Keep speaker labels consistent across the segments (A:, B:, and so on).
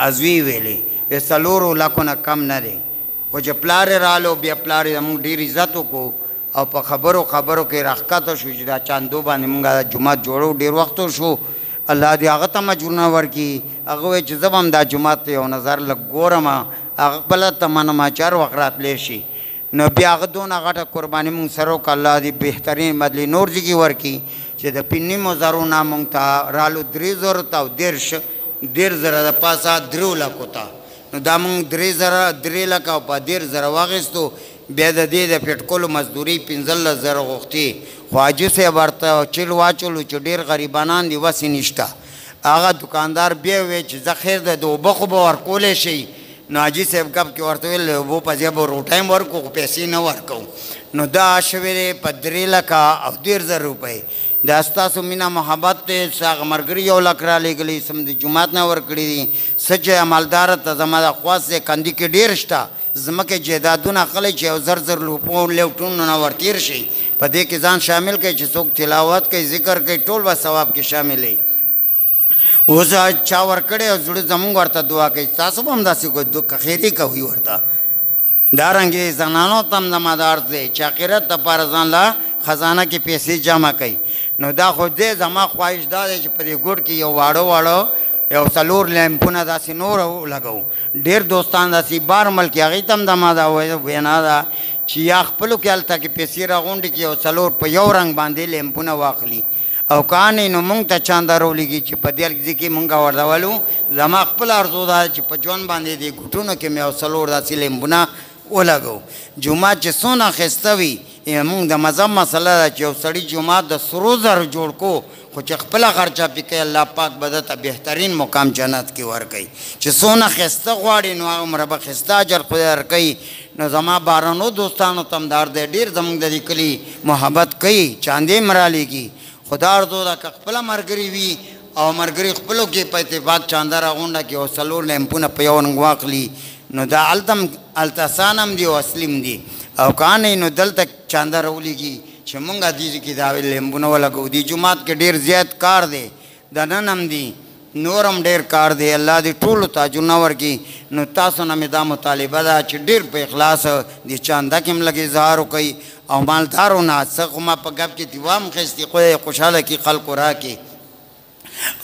A: ازوی ویلې د څلورو لکو نه کم نه دی خو چې پلار یې رالو بیا پلار یې زموږ ډېر عزت وکړو او په خبرو کې راښکته شو چې دا چاندو باندې مونږ دا جومات جوړو ډېر وخت شو الله دې هغه ته مجرونه ورکړي هغه وایي چې زه به هم دا جومات ته یو نظر لږ ګورم هغه خپله تمنا ما چار وخت راتلی شي نو بیا هغه دونه غټه قرباني مونږ سره وکړه الله دې بهترین بدلې نور ځکې ورکړي چې د 5 زرو نه مونږ ته رالو 3 زرو ته او 1.5 زره د پاسه 3 لکو ته نو دا مونږ 3 لکه او په 1.5 زره واخیستو بیا د دې د پټکولو مزدوري 15 زره غوښتې خو حاجي صاحب ورته چل واچولو چې ډېر غریبانان دي وسې نشته هغه دکاندار بیا وی چې زه خیر ده د اوبه خو به ورکولی شئ نو حاجي صاحب کب کې ورته ویل اوبو په ځای به روټۍ هم ورکو خو پیسې نه ورکوو نو دا شوی دی په 3 لکه او 1.5 روپۍ دا ستاسو مینه محبت دی هغه ملګري 1 لک رالیږلي سم د جومات نه ورکړي دي څه چې عملداره ته زما د خواست دی کندي کې ډېر شته ځمکې جایدادونه خلک چې یو زر لیوټونو نه ورتېر شي په دې کې ځان شامل کړي چې څوک تلاوت کوي ذکر کوي ټول به ثواب کې شامل وي اوس چا ورکړی او زړه زموږ ورته دعا کوي تاسو به هم داسې کوئ خیري کوي ورته دارنګې زنانو ته هم زما د عرض دی چې آخرت دپاره ځان له خزانه کې پیسې جمع کوي نو دا خو دې زما خواهش دا دی چې په دې ګوټ کې یو واړه یو 4 لیمپونه داسې نور لګو ډېر دوستان داسې بار ملک هغوی ته هم زما دا وینا ده چې یا خپلو کې هلته کې پیسې راغونډې کړي یو 4 په یو رنګ باندې لیمپونه واخلي او کانې نو مونږ ته چانده راولېږي چې په دې ځای کې مونږ ورډولو زما خپل ارزو ده چې په ژوند باندې دې ګوټونو کې مې یو 4 داسې لیمپونه ولګو جومات چې څونه ښایسته وي مونږ د مذهب مسله ده چې یو سړي جومات د سرو زرو جوړ کو خو چې خپله خرچه پې کوي الله پاک به ده ته بهترین مقام جنت کې ورکوي چې څونه ښایسته غواړي نو هغومره به ښایسته اجر خدای درکوي نو زما بهرنو دوستانو ته هم دار دی ډېر زموږ د دې کلي محبت کوي چاندې هم رالیږي خدا ارزو ده که خپله ملګري وي او ملګري خپلو کې په اتفاق چانده راغونډه کړي او 4 لیمپونه په یو رنګ واخلي نو دا هلته اسان هم دي او اصلي هم دي او که نه نو دلته چانده راولېږي چې مونږ دې کې دا لیمبونه ولګو دي جومات کې ډېر زیات کار دی د نن هم دي نور هم ډېر کار دی الله دې ټولو ته اجرونه ورکړي نو تاسو نه مې دا مطالبه ده چې ډېر په اخلاص دې چانده کې هم لږ اظهار وکوئ او مالدارو نه څه خو ما په ګپ کې دیوا هم ښایستې خدای خوشحاله کړي خلکو راکړي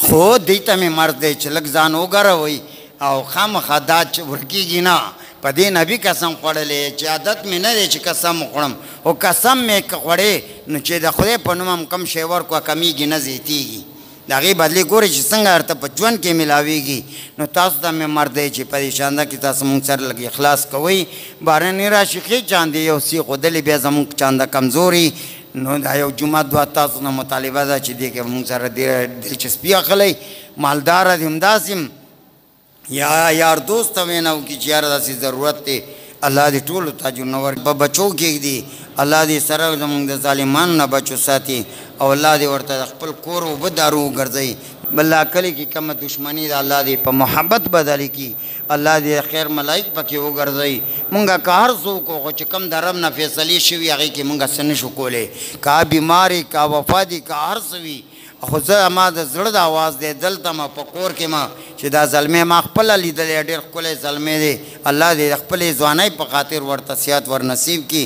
A: خو دوی ته مې مرض دی چې لږ ځان وګروئ او خامخا دا ورکېږي نه په دې نبي قسم خوړلې چې عادت مې نه دی چې قسم وخورم او قسم مې که خوړې نو چې د خدای په نوم هم کم شی ورکړه کمیږي نه زیاتېږي د هغې بدلې ګورئ چې څنګه ورته په ژوند کې میلاویږي نو تاسو ته مې مرد دی چې په دې چانده کې تاسو مونږ سره لږ اخلاص کوئ بهرني راشي ښې چاندې یو سی ښودلې بیا زموږ چانده کمزوري نو دا یو جومات دوه تاسو نه مطالبه ده چې دې کې مونږ سره ډېره دلچسپي اخلئ مالداره دې همداسې یا یار دوست ته وینا وکړي چې یاره داسې ضرورت دی الله دې ټولو ته اجرونه ورکړي په بچو کښېږدي الله دې سره زموږ د ظالمانو نه بچو ساتي او الله دې ورته د خپل کور اوبه دارو وګرځوي بله کلي کې کومه دشمني ده الله دې په محبت بدلې کړي الله دې خیر ملایک پکې وګرځوي مونږه که هر څوک خو چې کوم د رب نه فیصلې شوي هغې کې مونږ څه نشو کولی که بیماري که وفا دي که هر څه وي خو زه ما د زړه د اواز دی دلته ما په کور کې ما چې دا زلمی ما خپله لیدلی ډېر ښکلی زلمی دی الله دې د خپلې ځوانۍ په خاطر ورته صحت ور نصیب کړي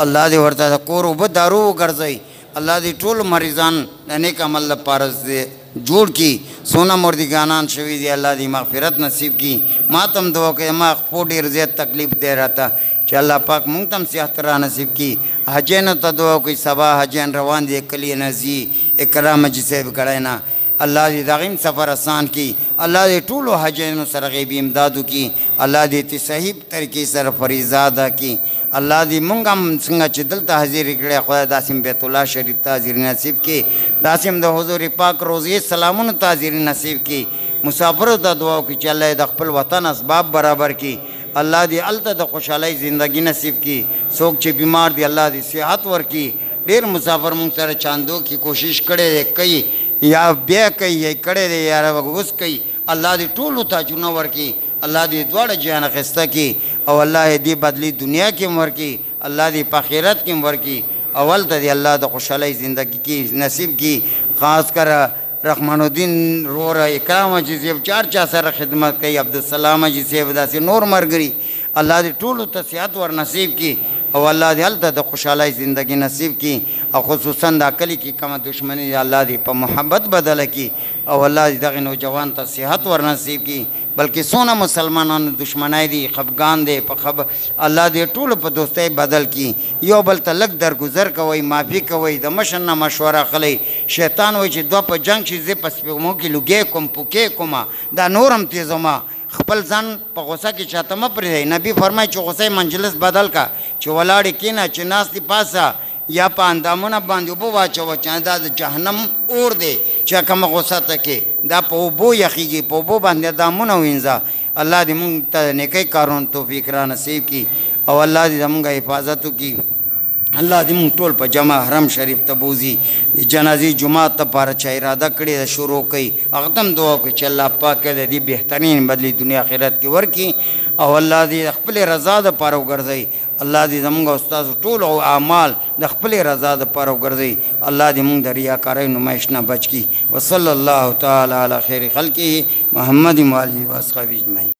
A: الله دې ورته د کور اوبه دارو وګرځوي الله دې ټول مریضان د نیک عمل لپاره جوړ کړي څونه مردګانان شوي دي الله دې مغفرت نصیب کړي ما ته هم دعا کوي ما خپو ډېر زیات تکلیف دی راته چې الله پاک مونږ ته هم صحت را نصیب کړي حجینو ته دعا کوي سبا حجین روان دي کلي نه ځي اکرام حاجي صاحب کړی نه الله دې د هغې هم سفر اسان کړي الله دې ټولو حجینو سره غیبي امداد وکړي الله دې ته صحیح طریقې سره فریضه ادا کړي الله دې مونږ هم څنګه چې دلته حاضري کړی خدای داسې هم بیت الله شریف ته حاضري نصیب کړي داسې هم د حضور پاک روضې سلامونو ته حاضري نصیب کړي مسافرو ته دعا وکړي چې الله د خپل وطن اسباب برابر کړي الله دې هلته د خوشحالۍ زندګي نصیب کړي څوک چې بیمار دي الله دې صحت ورکړي ډېر مسافر مونږ سره چاندو کې کوشش کړی دی کوي یا بیا کوي یا کړی دی یا اوس کوي الله دې ټولو ته اجرونه ورکړي الله دې دواړه جهان اخیسته کړي او الله دې بدلی دنیا کې هم ورکړي الله دې په آخرت کې هم ورکړي اول ته دې الله د خوشحالۍ زندګي کې نصیب کړي خاص کر رحمان الدین رور اکرام حاجی صاحب چار سره خدمت کوي عبدالسلام حاجی صاحب داسې نور مرګري الله دې ټولو ته صحت ور نصیب کړي او الله دې هلته د خوشحالۍ زندگی نصیب کړي او خصوصا دا کلي کې کومه دشمني دی الله دې په محبت بدله کړي او الله دې دغه نوجوان ته صحت ور نصیب کړي بلکې څونه مسلمانانو دشمنای دي خفګان دی په خب الله دې ټولو په دوستۍ بدل کړي یو بل ته لږ درګذر کوئ معافي کوئ د مشر نه مشوره اخلئ شیطان وایي چې دوه په جنګ شي زه په سپېږمو کې لوګی کوم پوکې کومه دا نور هم تیزومه خپل ځان په غوسه کې چاته مه پرېږدئ نبي فرمایي چې غوسه مجلس بدل کا چې ولاړې کښېنه چې ناستې پاسه یا په اندامونه باندې اوبه واچوه چې دا د جهنم اور دی چې کومه غوسه ته کې دا په اوبو یخېږي په اوبو باندې اندامونه وینځه الله دې موږ ته نیکۍ کارونو توفیق را نصیب کړي او الله دې زموږ حفاظت وکړي الله دې موږ ټول په جمع حرم شریف ته بوځي د جنازې جماعت لپاره چا اراده کړې ده شروع کوي هغه ته هم دعا وکړي چې الله پاک د دې بهترین بدلې دنیا آخرت کې ورکړي او الله دې د خپلې رضا دپاره وګرځوي الله دې زموږ او ستاسو ټول اعمال د خپلې رضا دپاره وګرځوي الله دې موږ د ریاکارۍ نمایش نه بچ کړي وصلی الله تعالی علی خیر خلقه محمد و آله و اصحابه اجمعین